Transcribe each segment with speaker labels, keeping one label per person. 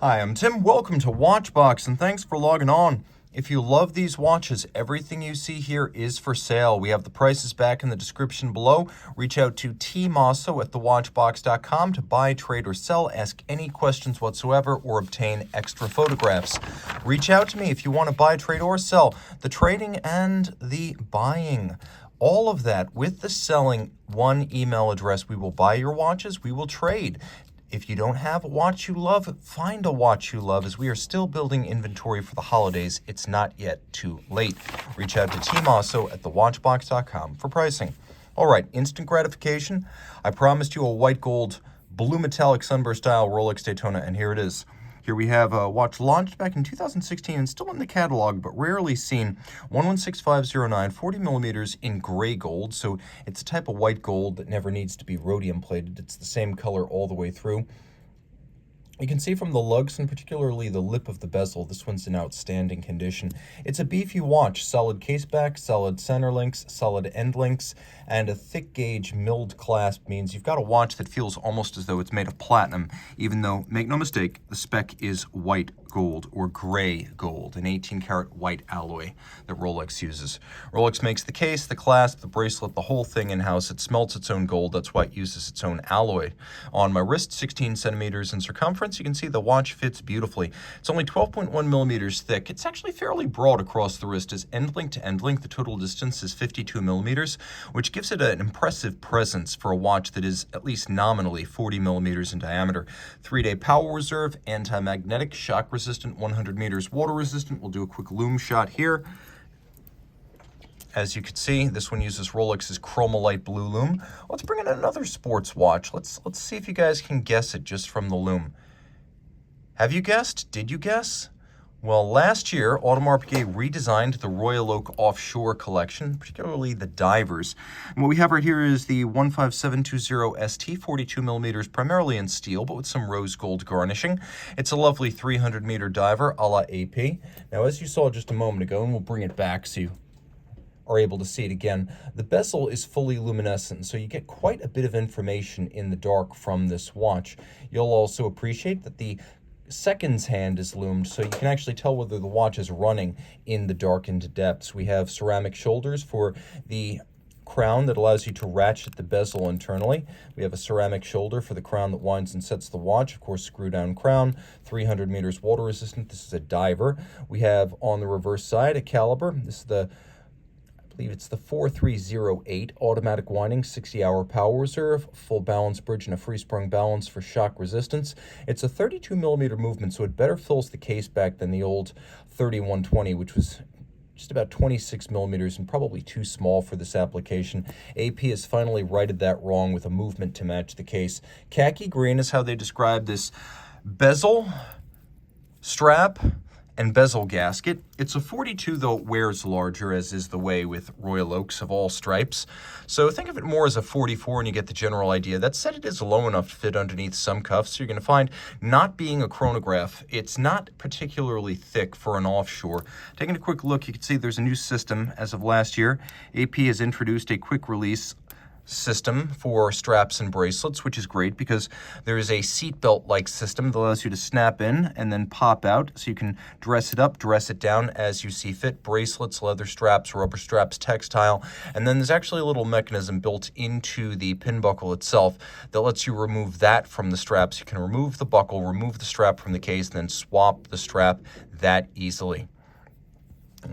Speaker 1: Hi, I'm Tim. Welcome to Watchbox, and thanks for logging on. If you love these watches, everything you see here is for sale. We have the prices back in the description below. Reach out to Team Mosso at thewatchbox.com to buy, trade, or sell, ask any questions whatsoever, or obtain extra photographs. Reach out to me if you want to buy, trade, or sell. The trading and the buying. All of that with the selling, one email address. We will buy your watches, we will trade. If you don't have a watch you love, find a watch you love, as we are still building inventory for the holidays. It's not yet too late. Reach out to Team Mosso at thewatchbox.com for pricing. All right, instant gratification. I promised you a white gold blue metallic sunburst style Rolex Daytona, and here it is. Here we have a watch launched back in 2016 and still in the catalog, but rarely seen. 116509, 40 millimeters in gray gold. So it's a type of white gold that never needs to be rhodium plated. It's the same color all the way through. You can see from the lugs, and particularly the lip of the bezel, this one's in outstanding condition. It's a beefy watch, solid case back, solid center links, solid end links, and a thick gauge milled clasp means you've got a watch that feels almost as though it's made of platinum, even though, make no mistake, the spec is white gold or gray gold, an 18-karat white alloy that Rolex uses. Rolex makes the case, the clasp, the bracelet, the whole thing in-house. It smelts its own gold. That's why it uses its own alloy. On my wrist, 16 centimeters in circumference, you can see the watch fits beautifully. It's only 12.1 millimeters thick. It's actually fairly broad across the wrist. As end link to end link, the total distance is 52 millimeters, which gives it an impressive presence for a watch that is at least nominally 40 millimeters in diameter. 3-day power reserve, anti-magnetic, shock resistant, 100 meters water resistant. We'll do a quick lume shot here. As you can see, this one uses Rolex's Chromolite Blue Lume. Let's bring in another sports watch. Let's see if you guys can guess it just from the lume. Have you guessed? Did you guess? Well, last year, Audemars Piguet redesigned the Royal Oak Offshore collection, particularly the divers. And what we have right here is the 15720 ST, 42 millimeters, primarily in steel, but with some rose gold garnishing. It's a lovely 300-meter diver a la AP. Now, as you saw just a moment ago, and we'll bring it back so you are able to see it again, the bezel is fully luminescent, so you get quite a bit of information in the dark from this watch. You'll also appreciate that the seconds hand is loomed, so you can actually tell whether the watch is running in the darkened depths. We have ceramic shoulders for the crown that allows you to ratchet the bezel internally. We have a ceramic shoulder for the crown that winds and sets the watch. Of course, screw down crown, 300 meters water resistant. This is a diver. We have on the reverse side a caliber. This is I believe it's the 4308 automatic winding, 60-hour power reserve, full balance bridge, and a free-sprung balance for shock resistance. It's a 32 millimeter movement, so it better fills the case back than the old 3120, which was just about 26 millimeters and probably too small for this application. AP has finally righted that wrong with a movement to match the case. Khaki green is how they describe this bezel, strap, and bezel gasket. It's a 42, though it wears larger, as is the way with Royal Oaks of all stripes. So think of it more as a 44 and you get the general idea. That said, it is low enough to fit underneath some cuffs. So you're going to find, not being a chronograph, it's not particularly thick for an offshore. Taking a quick look, you can see there's a new system as of last year. AP has introduced a quick release system for straps and bracelets, which is great because there is a seatbelt like system that allows you to snap in and then pop out, so you can dress it up, dress it down as you see fit. Bracelets, leather straps, rubber straps, textile, and then there's actually a little mechanism built into the pin buckle itself that lets you remove that from the straps. You can remove the buckle, remove the strap from the case, and then swap the strap that easily.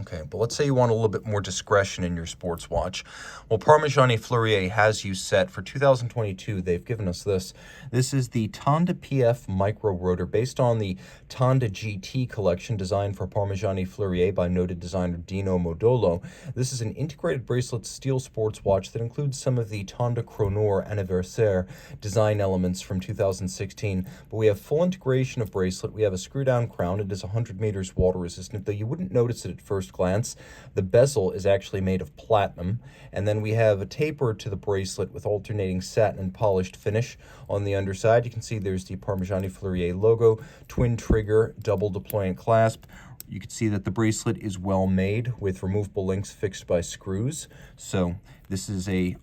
Speaker 1: Okay, but let's say you want a little bit more discretion in your sports watch. Well, Parmigiani Fleurier has you set for 2022. They've given us this. This is the Tonda PF Micro Rotor, based on the Tonda GT collection designed for Parmigiani Fleurier by noted designer Dino Modolo. This is an integrated bracelet steel sports watch that includes some of the Tonda Chronor Anniversaire design elements from 2016. But we have full integration of bracelet. We have a screw-down crown. It is 100 meters water resistant, though you wouldn't notice it at first glance. The bezel is actually made of platinum, and then we have a taper to the bracelet with alternating satin and polished finish. On the underside, you can see there's the Parmigiani Fleurier logo, twin trigger, double deployant clasp. You can see that the bracelet is well made with removable links fixed by screws. So this is a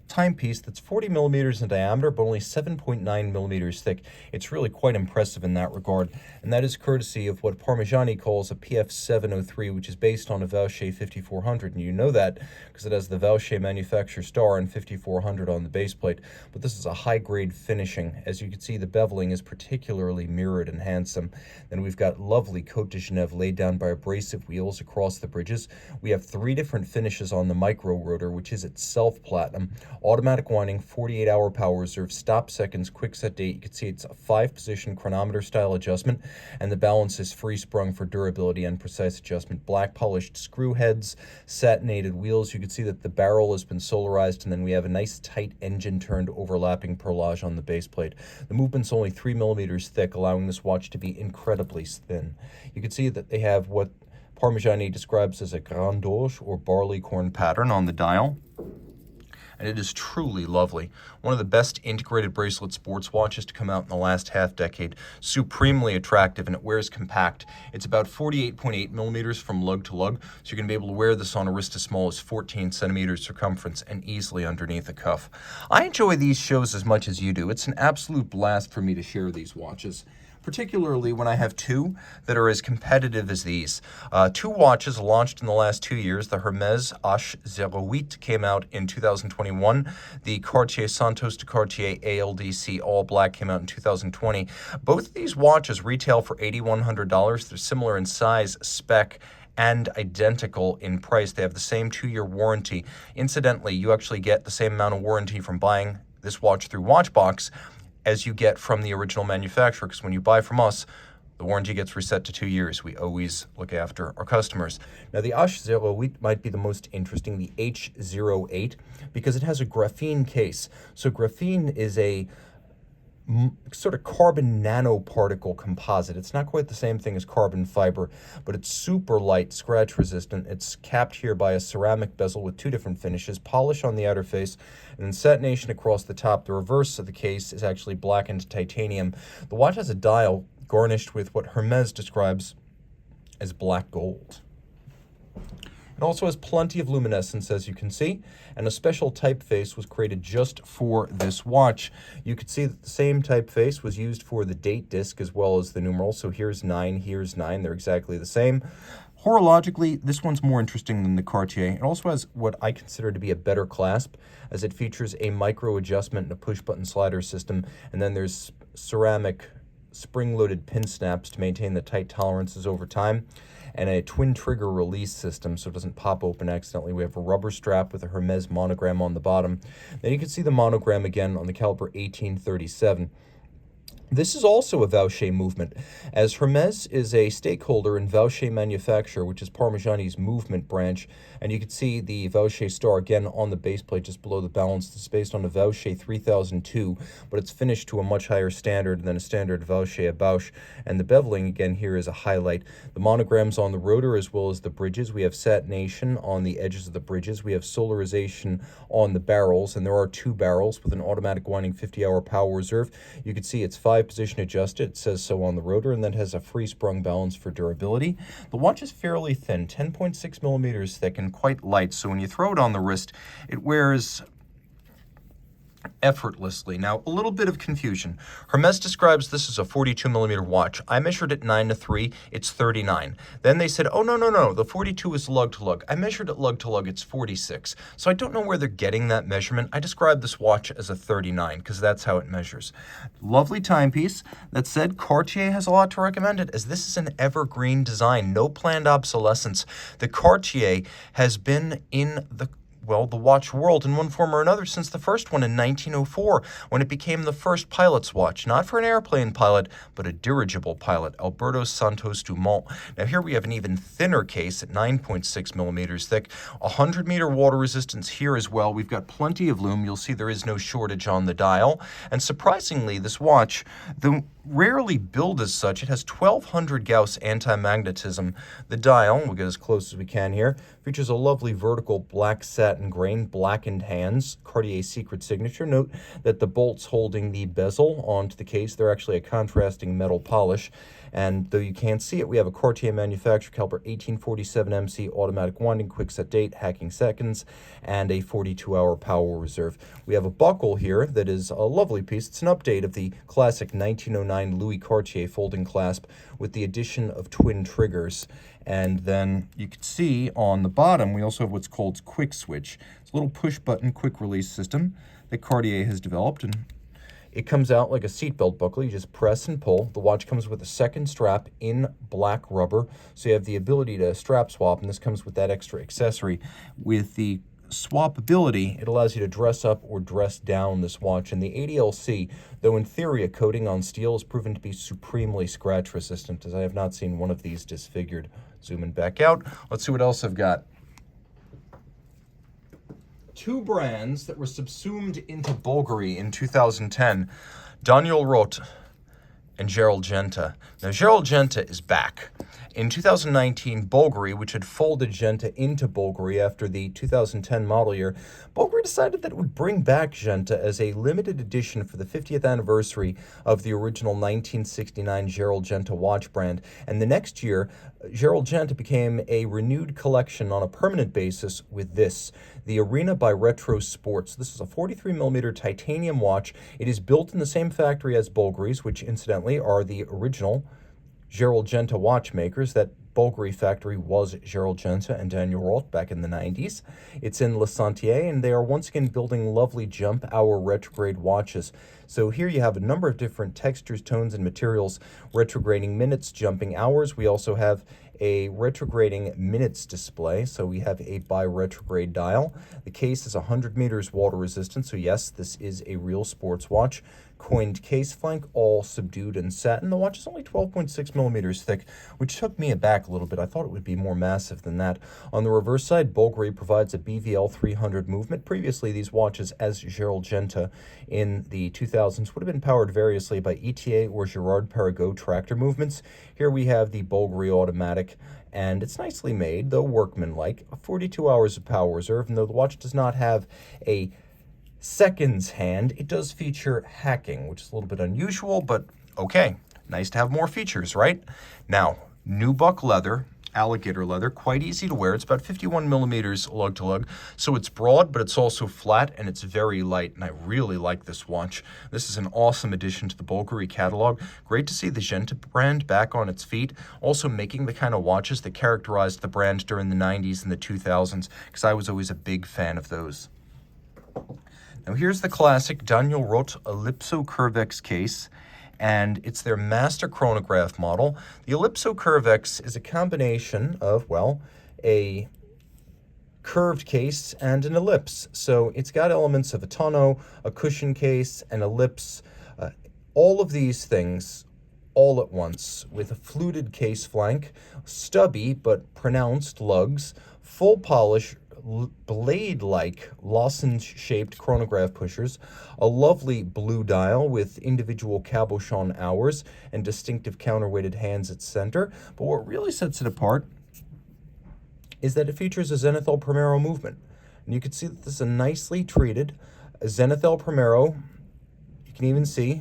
Speaker 1: timepiece that's 40 millimeters in diameter, but only 7.9 millimeters thick. It's really quite impressive in that regard, and that is courtesy of what Parmigiani calls a PF703, which is based on a Vaucher 5400, and you know that because it has the Vaucher manufacturer star and 5400 on the base plate. But this is a high-grade finishing. As you can see, the beveling is particularly mirrored and handsome. Then we've got lovely Côte de Genève laid down by abrasive wheels across the bridges. We have 3 different finishes on the micro rotor, which is itself platinum. Automatic winding, 48-hour power reserve, stop seconds, quick set date. You can see it's a 5-position chronometer style adjustment, and the balance is free sprung for durability and precise adjustment. Black polished screw heads, satinated wheels. You can see that the barrel has been solarized, and then we have a nice tight engine turned overlapping perlage on the base plate. The movement's only 3 millimeters thick, allowing this watch to be incredibly thin. You can see that they have what Parmigiani describes as a grand orge or barleycorn pattern on the dial, and it is truly lovely. One of the best integrated bracelet sports watches to come out in the last half-decade. Supremely attractive, and it wears compact. It's about 48.8 millimeters from lug to lug, so you're going to be able to wear this on a wrist as small as 14 centimeters circumference and easily underneath a cuff. I enjoy these shows as much as you do. It's an absolute blast for me to share these watches, particularly when I have 2 that are as competitive as these. 2 watches launched in the last 2 years. The Hermès H08 came out in 2021. The Cartier Santos de Cartier ALDC All Black came out in 2020. Both of these watches retail for $8,100. They're similar in size, spec, and identical in price. They have the same 2-year warranty. Incidentally, you actually get the same amount of warranty from buying this watch through Watchbox as you get from the original manufacturer, because when you buy from us, the warranty gets reset to 2 years. We always look after our customers. Now, the H08 might be the most interesting, the H08, because it has a graphene case. So graphene is a sort of carbon nanoparticle composite. It's not quite the same thing as carbon fiber, but it's super light, scratch resistant. It's capped here by a ceramic bezel with 2 different finishes, polish on the outer face, and then satination across the top. The reverse of the case is actually blackened titanium. The watch has a dial garnished with what Hermès describes as black gold. It also has plenty of luminescence, as you can see, and a special typeface was created just for this watch. You can see that the same typeface was used for the date disc as well as the numeral. So here's 9, here's 9. They're exactly the same. Horologically, this one's more interesting than the Cartier. It also has what I consider to be a better clasp, as it features a micro adjustment and a push-button slider system, and then there's ceramic spring-loaded pin snaps to maintain the tight tolerances over time, and a twin trigger release system so it doesn't pop open accidentally. We have a rubber strap with a Hermès monogram on the bottom. Then you can see the monogram again on the caliber 1837. This is also a Vaucher movement, as Hermès is a stakeholder in Vaucher Manufacture, which is Parmigiani's movement branch, and you can see the Vaucher star again on the base plate just below the balance. It's based on a Vaucher 3002, but it's finished to a much higher standard than a standard Vaucher Bausch, and the beveling again here is a highlight. The monograms on the rotor as well as the bridges. We have satination on the edges of the bridges. We have solarization on the barrels, and there are 2 barrels with an automatic winding 50-hour power reserve. You can see it's 5-position adjusted. It says so on the rotor, and then has a free sprung balance for durability. The watch is fairly thin, 10.6 millimeters thick and quite light, so when you throw it on the wrist, it wears effortlessly. Now, a little bit of confusion. Hermès describes this as a 42 millimeter watch. I measured it 9:3, it's 39. Then they said, oh, no, the 42 is lug to lug. I measured it lug to lug, it's 46. So I don't know where they're getting that measurement. I described this watch as a 39 because that's how it measures. Lovely timepiece. That said, Cartier has a lot to recommend it, as this is an evergreen design, no planned obsolescence. The Cartier has been in the watch world in one form or another since the first one in 1904, when it became the first pilot's watch, not for an airplane pilot, but a dirigible pilot, Alberto Santos Dumont. Now here we have an even thinner case at 9.6 millimeters thick, 100-meter water resistance here as well. We've got plenty of lume. You'll see there is no shortage on the dial. And surprisingly, this watch, rarely billed as such. It has 1200 Gauss anti-magnetism. The dial, we'll get as close as we can here, features a lovely vertical black satin grain, blackened hands, Cartier secret signature. Note that the bolts holding the bezel onto the case, they're actually a contrasting metal polish. And though you can't see it, we have a Cartier manufacturer caliber 1847 MC automatic winding, quick set date, hacking seconds, and a 42-hour power reserve. We have a buckle here that is a lovely piece. It's an update of the classic 1909 Louis Cartier folding clasp with the addition of twin triggers. And then you can see on the bottom, we also have what's called quick switch. It's a little push button quick release system that Cartier has developed, and it comes out like a seatbelt buckle. You just press and pull. The watch comes with a second strap in black rubber, so you have the ability to strap swap, and this comes with that extra accessory. With the swappability, it allows you to dress up or dress down this watch. And the ADLC, though in theory a coating on steel, is proven to be supremely scratch resistant, as I have not seen one of these disfigured. Zooming back out, let's see what else I've got. Two brands that were subsumed into Bulgari in 2010, Daniel Roth and Gerald Genta. Now, Gerald Genta is back. In 2019, Bulgari, which had folded Genta into Bulgari after the 2010 model year, Bulgari decided that it would bring back Genta as a limited edition for the 50th anniversary of the original 1969 Gerald Genta watch brand. And the next year, Gerald Genta became a renewed collection on a permanent basis with this, the Arena by Retro Sports. This is a 43mm titanium watch. It is built in the same factory as Bulgari's, which incidentally are the original Gerald Genta watchmakers. That Bulgari factory was Gerald Genta and Daniel Roth back in the 90s. It's in Le Sentier, and they are once again building lovely jump hour retrograde watches. So here you have a number of different textures, tones, and materials, retrograding minutes, jumping hours. We also have a retrograding minutes display, so we have a bi-retrograde dial. The case is 100 meters water resistant, so yes, this is a real sports watch. Coined case flank, all subdued in satin. The watch is only 12.6 millimeters thick, which took me aback a little bit. I thought it would be more massive than that. On the reverse side, Bulgari provides a BVL 300 movement. Previously, these watches, as Gerald Genta in the 2000s, would have been powered variously by ETA or Girard Perregaux tractor movements. Here we have the Bulgari automatic, and it's nicely made, though workmanlike. 42 hours of power reserve, and though the watch does not have a seconds hand, it does feature hacking, which is a little bit unusual, but okay, nice to have more features, right? Now, nubuck leather, alligator leather, quite easy to wear. It's about 51 millimeters lug to lug, so it's broad, but it's also flat, and it's very light, and I really like this watch. This is an awesome addition to the Bulgari catalog. Great to see the Genta brand back on its feet, also making the kind of watches that characterized the brand during the 90s and the 2000s, because I was always a big fan of those. Now here's the classic Daniel Roth Ellipso Curvex case, and it's their master chronograph model. The Ellipso Curvex is a combination of, well, a curved case and an ellipse. So it's got elements of a tonneau, a cushion case, an ellipse, all of these things all at once, with a fluted case flank, stubby but pronounced lugs, full polish, blade-like lozenge-shaped chronograph pushers, a lovely blue dial with individual cabochon hours and distinctive counterweighted hands at center. But what really sets it apart is that it features a Zenithal Primero movement. And you can see that this is a nicely treated Zenithal Primero. You can even see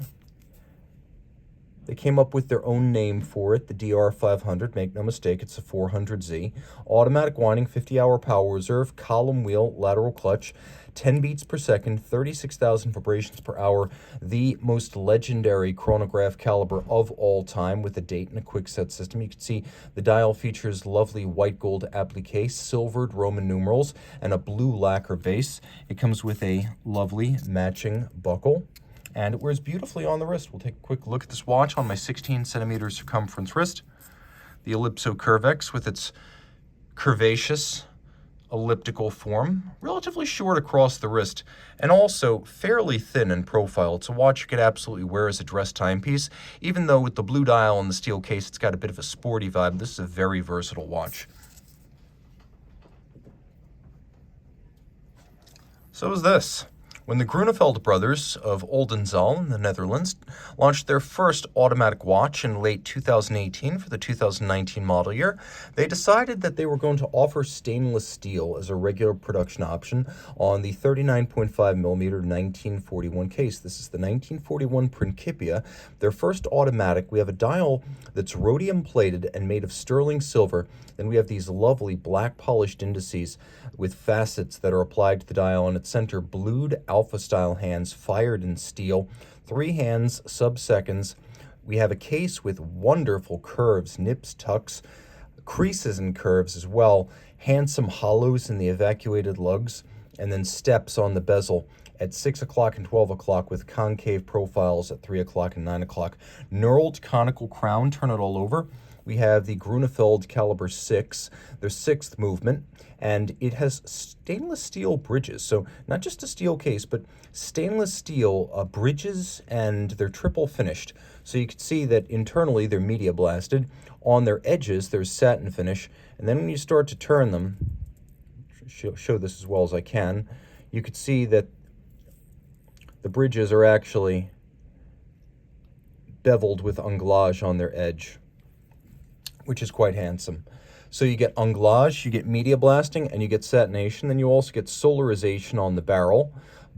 Speaker 1: they came up with their own name for it, the DR500. Make no mistake, it's a 400Z. Automatic winding, 50-hour power reserve, column wheel, lateral clutch, 10 beats per second, 36,000 vibrations per hour. The most legendary chronograph caliber of all time, with a date and a quick set system. You can see the dial features lovely white gold applique, silvered Roman numerals, and a blue lacquer base. It comes with a lovely matching buckle, and it wears beautifully on the wrist. We'll take a quick look at this watch on my 16 centimeter circumference wrist. The Ellipso Curvex with its curvaceous elliptical form, relatively short across the wrist, and also fairly thin in profile. It's a watch you could absolutely wear as a dress timepiece, even though with the blue dial and the steel case, it's got a bit of a sporty vibe. This is a very versatile watch. So is this. When the Grunewald brothers of Oldenzaal in the Netherlands launched their first automatic watch in late 2018 for the 2019 model year, they decided that they were going to offer stainless steel as a regular production option on the 39.5mm 1941 case. This is the 1941 Principia, their first automatic. We have a dial that's rhodium plated and made of sterling silver. Then we have these lovely black polished indices with facets that are applied to the dial on its center, blued alpha-style hands fired in steel, 3 hands, sub-seconds. We have a case with wonderful curves, nips, tucks, creases and curves as well, handsome hollows in the evacuated lugs, and then steps on the bezel at 6 o'clock and 12 o'clock with concave profiles at 3 o'clock and 9 o'clock. Knurled conical crown, turn it all over. We have the Grunewald caliber 6, their 6th movement, and it has stainless steel bridges. So not just a steel case, but stainless steel bridges, and they're triple finished. So you can see that internally they're media blasted. On their edges, there's satin finish. And then when you start to turn them, show this as well as I can, you could see that the bridges are actually beveled with anglage on their edge, which is quite handsome. So you get anglage, you get media blasting, and you get satination. Then you also get solarization on the barrel,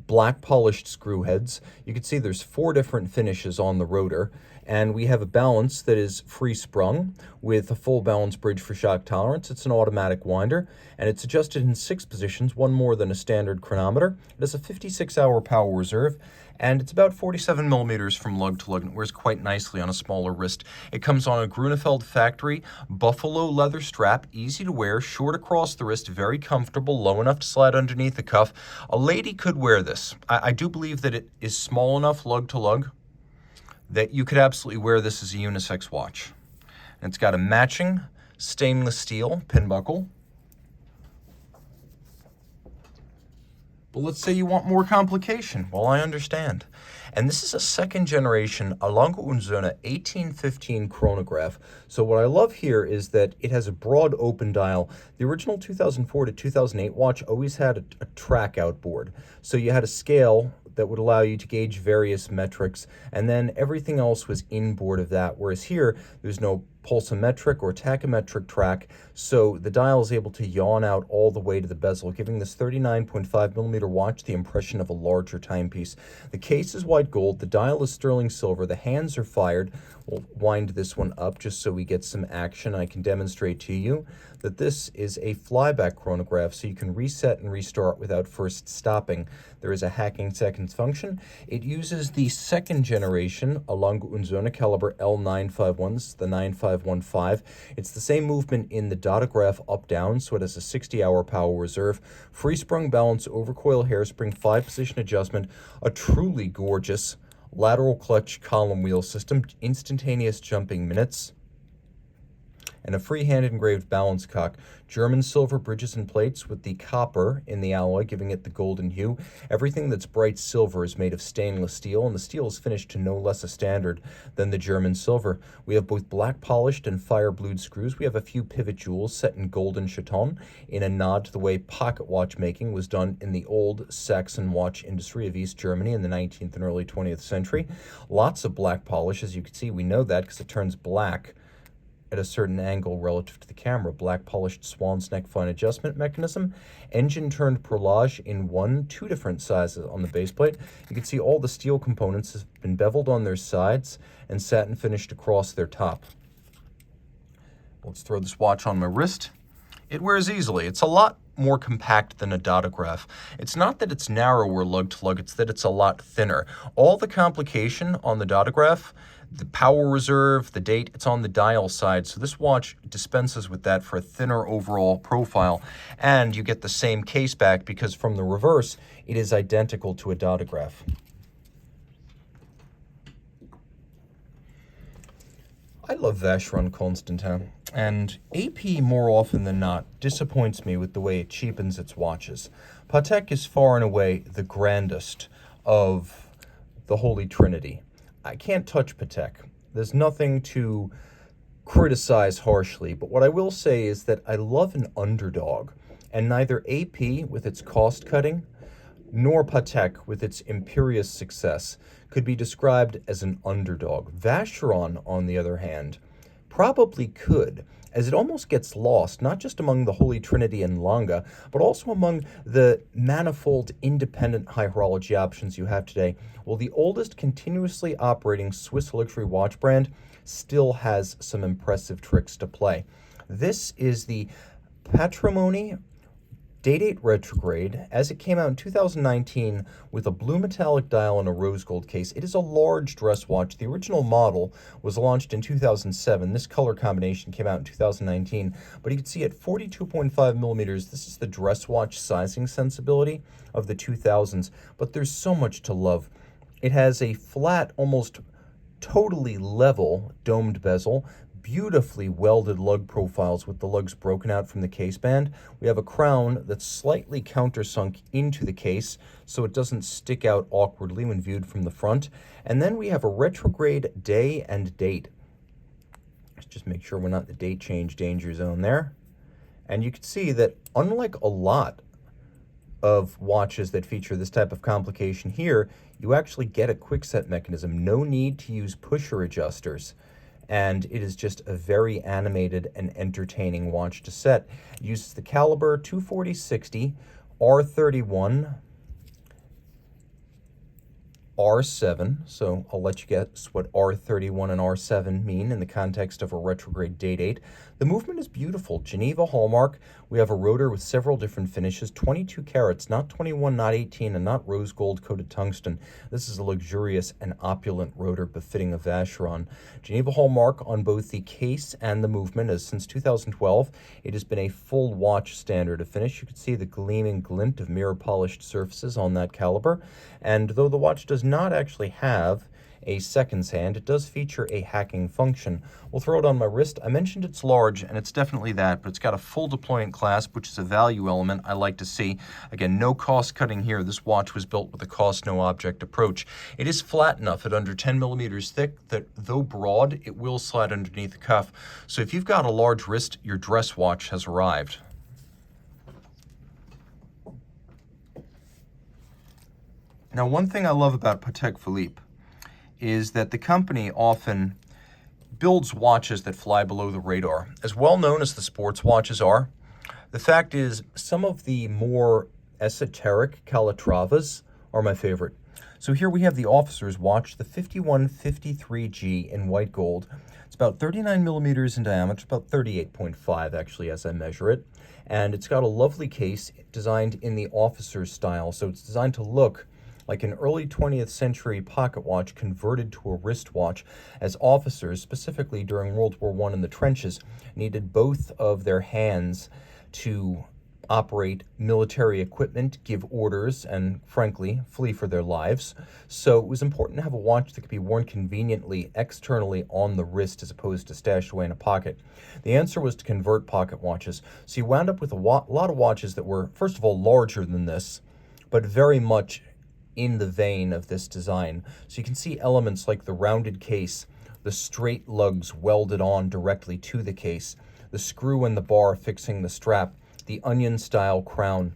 Speaker 1: black polished screw heads. You can see there's 4 different finishes on the rotor, and we have a balance that is free sprung with a full balance bridge for shock tolerance. It's an automatic winder, and it's adjusted in 6 positions, 1 more than a standard chronometer. It has a 56-hour power reserve, and it's about 47 millimeters from lug to lug, and it wears quite nicely on a smaller wrist. It comes on a Grunewald factory buffalo leather strap, easy to wear, short across the wrist, very comfortable, low enough to slide underneath the cuff. A lady could wear this. I do believe that it is small enough lug to lug that you could absolutely wear this as a unisex watch. And it's got a matching stainless steel pin buckle. But let's say you want more complication. Well, I understand. And this is a 2nd generation Lange und Söhne 1815 chronograph. So what I love here is that it has a broad open dial. The original 2004 to 2008 watch always had a track outboard. So you had a scale that would allow you to gauge various metrics, and then everything else was inboard of that, whereas here there's no pulsometric or tachymetric track, so the dial is able to yawn out all the way to the bezel, giving this 39.5mm watch the impression of a larger timepiece. The case is white gold, the dial is sterling silver, the hands are fired. We'll wind this one up just so we get some action. I can demonstrate to you that this is a flyback chronograph, so you can reset and restart without first stopping. There is a hacking seconds function. It uses the 2nd generation Lange und Söhne caliber L951s, the 9515. It's the same movement in the dotograph up-down, so it has a 60-hour power reserve, free-sprung balance, overcoil hairspring, 5-position adjustment, a truly gorgeous lateral clutch column wheel system, instantaneous jumping minutes, and a freehand engraved balance cock. German silver bridges and plates with the copper in the alloy, giving it the golden hue. Everything that's bright silver is made of stainless steel, and the steel is finished to no less a standard than the German silver. We have both black polished and fire blued screws. We have a few pivot jewels set in golden chaton in a nod to the way pocket watchmaking was done in the old Saxon watch industry of East Germany in the 19th and early 20th century. Lots of black polish, as you can see. We know that because it turns black at a certain angle relative to the camera. Black polished swan's neck fine adjustment mechanism, engine turned perlage in 2 different sizes on the base plate. You can see all the steel components have been beveled on their sides and satin finished across their top. Let's throw this watch on my wrist. It wears easily. It's a lot more compact than a dotograph. It's not that it's narrower lug to lug, it's that it's a lot thinner. All the complication on the dotograph, the power reserve, the date, it's on the dial side. So this watch dispenses with that for a thinner overall profile. And you get the same case back because from the reverse, it is identical to a dotograph. I love Vacheron Constantin, and AP more often than not disappoints me with the way it cheapens its watches. Patek is far and away the grandest of the Holy Trinity. I can't touch Patek. There's nothing to criticize harshly, but what I will say is that I love an underdog, and neither AP with its cost cutting nor Patek, with its imperious success, could be described as an underdog. Vacheron, on the other hand, probably could, as it almost gets lost, not just among the Holy Trinity and Lange, but also among the manifold independent high horology options you have today. Well, the oldest continuously operating Swiss luxury watch brand still has some impressive tricks to play. This is the Patrimony Day-Date Retrograde, as it came out in 2019 with a blue metallic dial and a rose gold case. It is a large dress watch. The original model was launched in 2007. This color combination came out in 2019, but you can see at 42.5 millimeters, this is the dress watch sizing sensibility of the 2000s, but there's so much to love. It has a flat, almost totally level domed bezel, beautifully welded lug profiles with the lugs broken out from the case band. We have a crown that's slightly countersunk into the case so it doesn't stick out awkwardly when viewed from the front. And then we have a retrograde day and date. Let's just make sure we're not in the date change danger zone there. And you can see that unlike a lot of watches that feature this type of complication here, you actually get a quick set mechanism. No need to use pusher adjusters. And it is just a very animated and entertaining watch to set. It uses the caliber 240/60, R31, R7, so I'll let you guess what R31 and R7 mean in the context of a retrograde day-date. The movement is beautiful. Geneva hallmark. We have a rotor with several different finishes, 22 carats, not 21, not 18, and not rose gold coated tungsten. This is a luxurious and opulent rotor befitting a Vacheron. Geneva hallmark on both the case and the movement, as since 2012, it has been a full watch standard of finish. You can see the gleaming glint of mirror polished surfaces on that caliber. And though the watch does not actually have a seconds hand, it does feature a hacking function. We'll throw it on my wrist. I mentioned it's large, and it's definitely that, but it's got a full deployant clasp, which is a value element I like to see. Again, no cost cutting here. This watch was built with a cost no object approach. It is flat enough at under 10 millimeters thick that though broad, it will slide underneath the cuff. So if you've got a large wrist, your dress watch has arrived. Now, one thing I love about Patek Philippe is that the company often builds watches that fly below the radar. As well known as the sports watches are, the fact is some of the more esoteric Calatravas are my favorite. So here we have the officer's watch, the 5153G in white gold. It's about 39 millimeters in diameter, about 38.5 actually as I measure it. And it's got a lovely case designed in the officer's style. So it's designed to look like an early 20th century pocket watch converted to a wristwatch, as officers, specifically during World War I in the trenches, needed both of their hands to operate military equipment, give orders, and frankly, flee for their lives. So it was important to have a watch that could be worn conveniently externally on the wrist as opposed to stashed away in a pocket. The answer was to convert pocket watches. So you wound up with a lot of watches that were, first of all, larger than this, but very much in the vein of this design. So you can see elements like the rounded case, the straight lugs welded on directly to the case, the screw and the bar fixing the strap, the onion-style crown,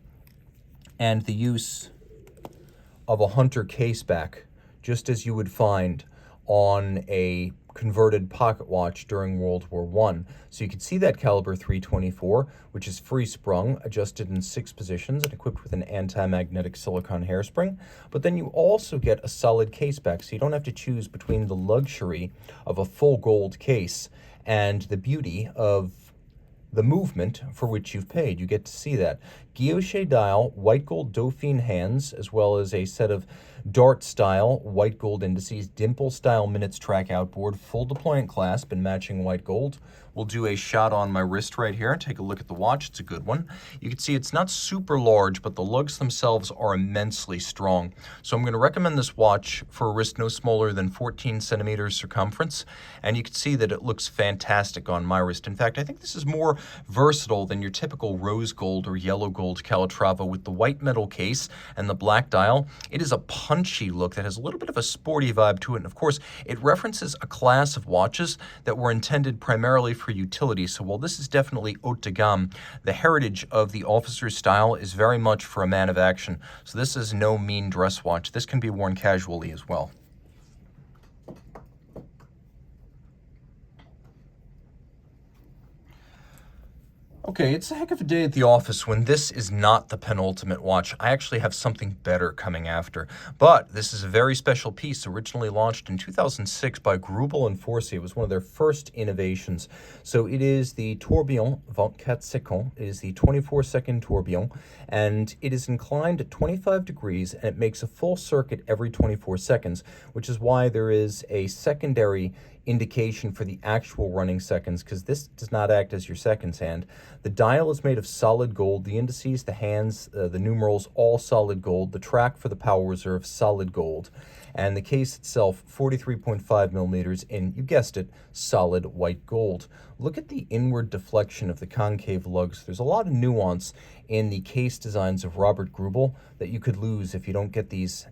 Speaker 1: and the use of a hunter caseback, just as you would find on a converted pocket watch during World War I. So you can see that caliber 324, which is free sprung, adjusted in 6 positions and equipped with an anti-magnetic silicone hairspring. But then you also get a solid caseback, so you don't have to choose between the luxury of a full gold case and the beauty of the movement for which you've paid. You get to see that. Guilloche dial, white gold Dauphine hands, as well as a set of dart-style white gold indices, dimple-style minutes track outboard, full deployant clasp and matching white gold. We'll do a shot on my wrist right here and take a look at the watch. It's a good one. You can see it's not super large, but the lugs themselves are immensely strong. So I'm going to recommend this watch for a wrist no smaller than 14 centimeters circumference. And you can see that it looks fantastic on my wrist. In fact, I think this is more versatile than your typical rose gold or yellow gold Calatrava with the white metal case and the black dial. It is a punchy look that has a little bit of a sporty vibe to it. And of course, it references a class of watches that were intended primarily for utility. So while this is definitely haute de gamme, the heritage of the officer's style is very much for a man of action. So this is no mean dress watch. This can be worn casually as well. Okay, it's a heck of a day at the office when this is not the penultimate watch. I actually have something better coming after. But this is a very special piece, originally launched in 2006 by Greubel and Forsey. It was one of their first innovations. So it is the Tourbillon 24 seconds. It is the 24-second tourbillon, and it is inclined at 25 degrees, and it makes a full circuit every 24 seconds, which is why there is a secondary indication for the actual running seconds, because this does not act as your seconds hand. The dial is made of solid gold. The indices, the hands, the numerals, all solid gold. The track for the power reserve, solid gold. And the case itself, 43.5 millimeters in, you guessed it, solid white gold. Look at the inward deflection of the concave lugs. There's a lot of nuance in the case designs of Robert Greubel that you could lose if you don't get these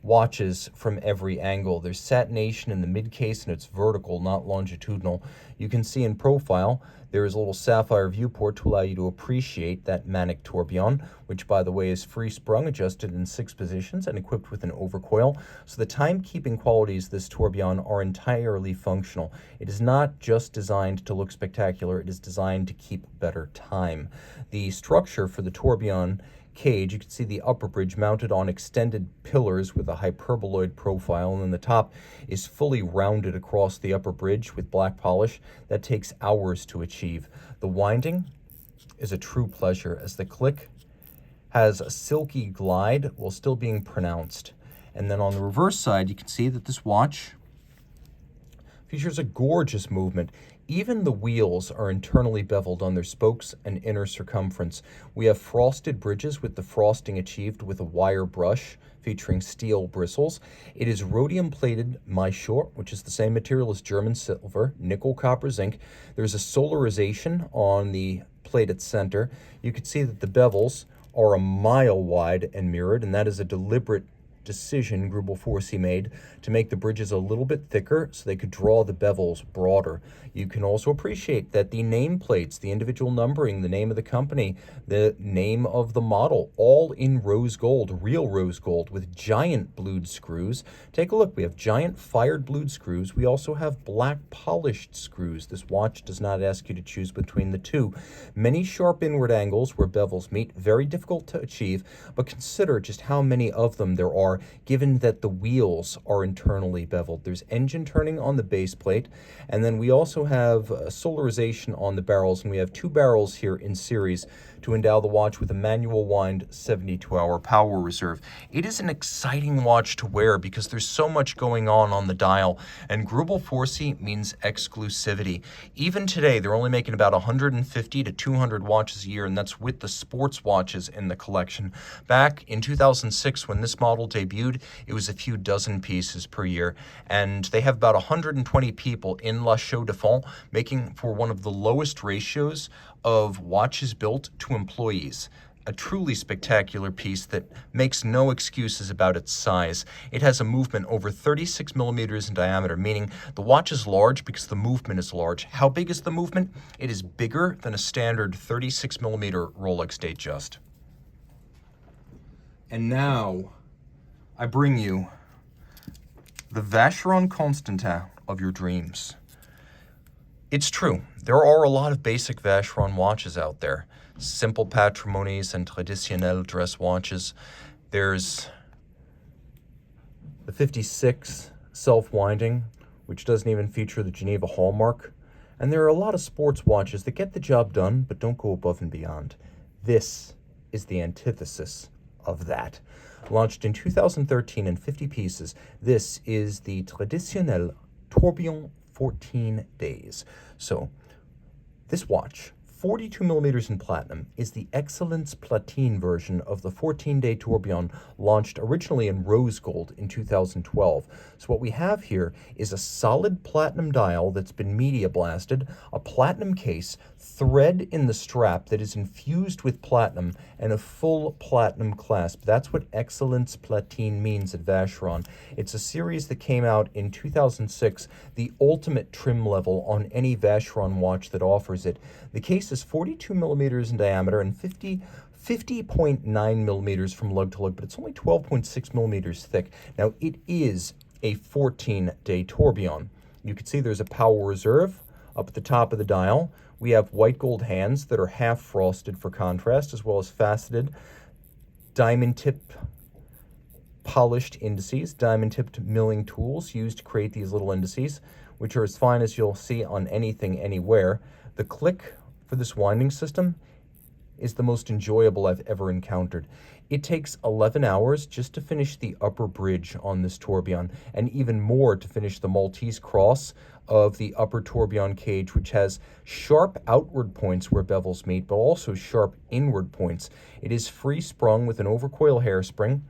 Speaker 1: watches from every angle. There's satination in the mid case, and it's vertical, not longitudinal. You can see in profile there is a little sapphire viewport to allow you to appreciate that manic tourbillon, which by the way is free sprung, adjusted in 6 positions, and equipped with an overcoil. So the timekeeping qualities of this tourbillon are entirely functional. It is not just designed to look spectacular, it is designed to keep better time. The structure for the tourbillon cage, you can see the upper bridge mounted on extended pillars with a hyperboloid profile, and then the top is fully rounded across the upper bridge with black polish. That takes hours to achieve. The winding is a true pleasure, as the click has a silky glide while still being pronounced. And then on the reverse side, you can see that this watch features a gorgeous movement. Even the wheels are internally beveled on their spokes and inner circumference. We have frosted bridges with the frosting achieved with a wire brush featuring steel bristles. It is rhodium-plated Maillot, which is the same material as German silver, nickel, copper, zinc. There's a solarization on the plated center. You can see that the bevels are a mile wide and mirrored, and that is a deliberate decision Greubel Forsey made to make the bridges a little bit thicker so they could draw the bevels broader. You can also appreciate that the nameplates, the individual numbering, the name of the company, the name of the model, all in rose gold, real rose gold, with giant blued screws. Take a look, we have giant fired blued screws. We also have black polished screws. This watch does not ask you to choose between the two. Many sharp inward angles where bevels meet, very difficult to achieve, but consider just how many of them there are, given that the wheels are internally beveled. There's engine turning on the base plate, and then we also have solarization on the barrels, and we have 2 barrels here in series to endow the watch with a manual wind 72-hour power reserve. It is an exciting watch to wear because there's so much going on the dial, and Greubel Forsey means exclusivity. Even today, they're only making about 150 to 200 watches a year, and that's with the sports watches in the collection. Back in 2006, when this model debuted, it was a few dozen pieces per year, and they have about 120 people in La Chaux de Fonds, making for one of the lowest ratios of watches built to employees. A truly spectacular piece that makes no excuses about its size. It has a movement over 36 millimeters in diameter, meaning the watch is large because the movement is large. How big is the movement? It is bigger than a standard 36 millimeter Rolex Datejust. And now I bring you the Vacheron Constantin of your dreams. It's true, there are a lot of basic Vacheron watches out there. Simple patrimonies and traditionnel dress watches. There's the 56 self-winding, which doesn't even feature the Geneva hallmark. And there are a lot of sports watches that get the job done, but don't go above and beyond. This is the antithesis of that. Launched in 2013 in 50 pieces, this is the Traditionnel Tourbillon 14 days. So this watch, 42 millimeters in platinum is the Excellence Platine version of the 14-day tourbillon launched originally in rose gold in 2012. So what we have here is a solid platinum dial that's been media blasted, a platinum case, thread in the strap that is infused with platinum, and a full platinum clasp. That's what Excellence Platine means at Vacheron. It's a series that came out in 2006, the ultimate trim level on any Vacheron watch that offers it. The case is 42 millimeters in diameter and 50.9 millimeters from lug to lug, but it's only 12.6 millimeters thick. Now, it is a 14-day tourbillon. You can see there's a power reserve up at the top of the dial. We have white gold hands that are half frosted for contrast, as well as faceted diamond tip polished indices, diamond tipped milling tools used to create these little indices, which are as fine as you'll see on anything, anywhere. The click for this winding system is the most enjoyable I've ever encountered. It takes 11 hours just to finish the upper bridge on this tourbillon, and even more to finish the Maltese cross of the upper tourbillon cage, which has sharp outward points where bevels meet, but also sharp inward points. It is free sprung with an overcoil hairspring,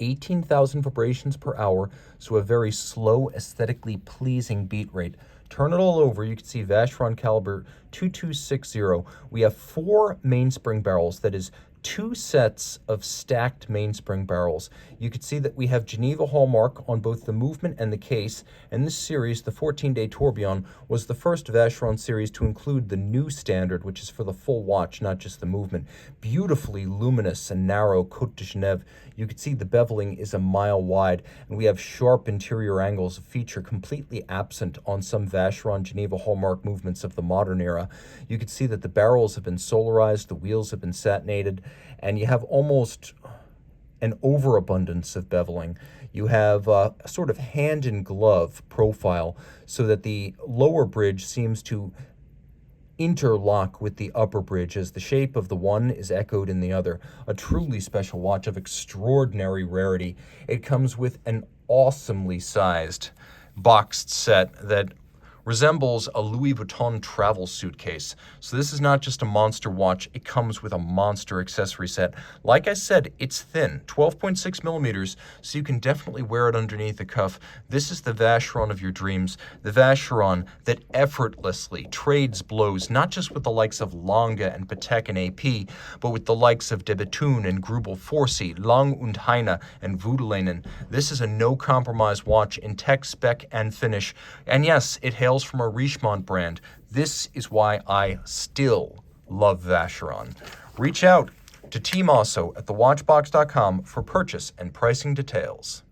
Speaker 1: 18,000 vibrations per hour, so a very slow, aesthetically pleasing beat rate. Turn it all over, you can see Vacheron caliber 2260. We have 4 mainspring barrels, that is 2 sets of stacked mainspring barrels. You can see that we have Geneva hallmark on both the movement and the case, and this series, the 14-day tourbillon, was the first Vacheron series to include the new standard, which is for the full watch, not just the movement. Beautifully luminous and narrow Côte de Genève. You can see the beveling is a mile wide, and we have sharp interior angles, a feature completely absent on some Vacheron Geneva hallmark movements of the modern era. You can see that the barrels have been solarized, the wheels have been satinated, and you have almost an overabundance of beveling. You have a sort of hand-in-glove profile so that the lower bridge seems to interlock with the upper bridge as the shape of the one is echoed in the other. A truly special watch of extraordinary rarity. It comes with an awesomely sized boxed set that resembles a Louis Vuitton travel suitcase. So this is not just a monster watch, it comes with a monster accessory set. Like I said, it's thin, 12.6 millimeters, so you can definitely wear it underneath the cuff. This is the Vacheron of your dreams, the Vacheron that effortlessly trades blows, not just with the likes of Lange and Patek and AP, but with the likes of De Bethune and Grubel Forsey, Lang und Heine and Voutilainen. This is a no-compromise watch in tech, spec, and finish. And yes, it hails from a Richemont brand. This is why I still love Vacheron. Reach out to Team Mosso at thewatchbox.com for purchase and pricing details.